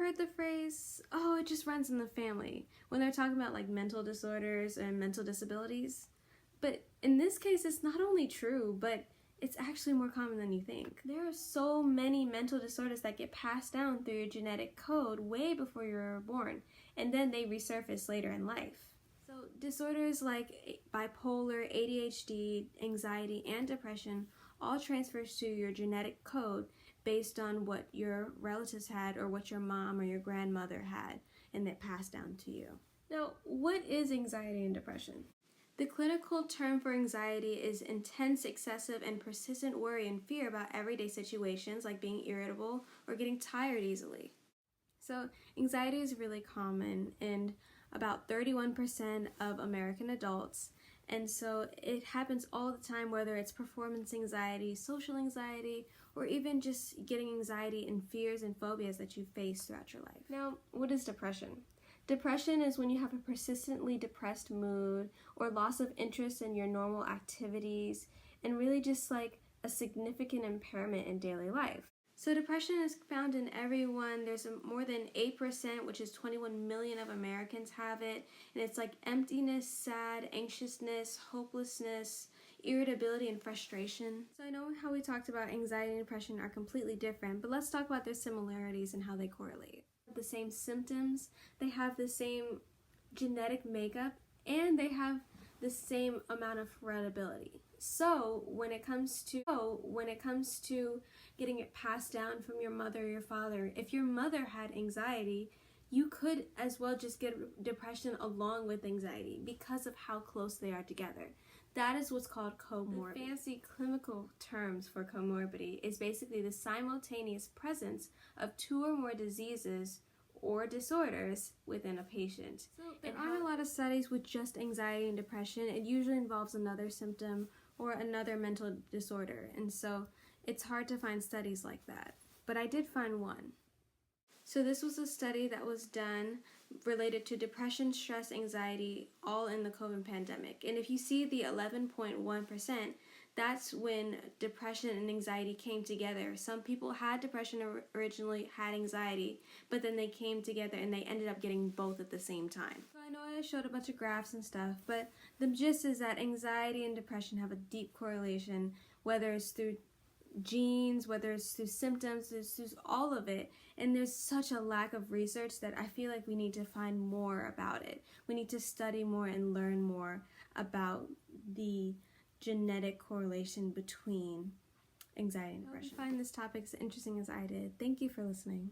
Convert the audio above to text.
heard the phrase, oh, it just runs in the family, when they're talking about like mental disorders and mental disabilities. But in this case, it's not only true, but it's actually more common than you think. There are so many mental disorders that get passed down through your genetic code way before you were born, and then they resurface later in life. So disorders like bipolar, ADHD, anxiety, and depression all transfers to your genetic code based on what your relatives had or what your mom or your grandmother had, and that passed down to you. Now, what is anxiety and depression? The clinical term for anxiety is intense, excessive, and persistent worry and fear about everyday situations like being irritable or getting tired easily. So anxiety is really common in about 31% of American adults, and so it happens all the time, whether it's performance anxiety, social anxiety, or even just getting anxiety and fears and phobias that you face throughout your life. Now, what is depression? Depression is when you have a persistently depressed mood or loss of interest in your normal activities and really just like a significant impairment in daily life. So depression is found in everyone. There's more than 8%, which is 21 million of Americans have it. And it's like emptiness, sad, anxiousness, hopelessness, irritability, and frustration. So I know how we talked about anxiety and depression are completely different, but let's talk about their similarities and how they correlate. The same symptoms, they have the same genetic makeup, and they have the same amount of heritability. So when it comes to getting it passed down from your mother or your father, if your mother had anxiety, you could as well just get depression along with anxiety because of how close they are together. That is what's called comorbidity. The fancy clinical terms for comorbidity is basically the simultaneous presence of two or more diseases or disorders within a patient. So there aren't a lot of studies with just anxiety and depression. It usually involves another symptom or another mental disorder, and so it's hard to find studies like that. But I did find one. So this was a study that was done related to depression, stress, anxiety, all in the COVID pandemic. And if you see the 11.1%, that's when depression and anxiety came together. Some people had depression originally, had anxiety, but then they came together and they ended up getting both at the same time. So I know I showed a bunch of graphs and stuff, but the gist is that anxiety and depression have a deep correlation, whether it's through genes, whether it's through symptoms, it's through all of it. And there's such a lack of research that I feel like we need to find more about it. We need to study more and learn more about the genetic correlation between anxiety and depression. I hope you find this topic as interesting as I did. Thank you for listening.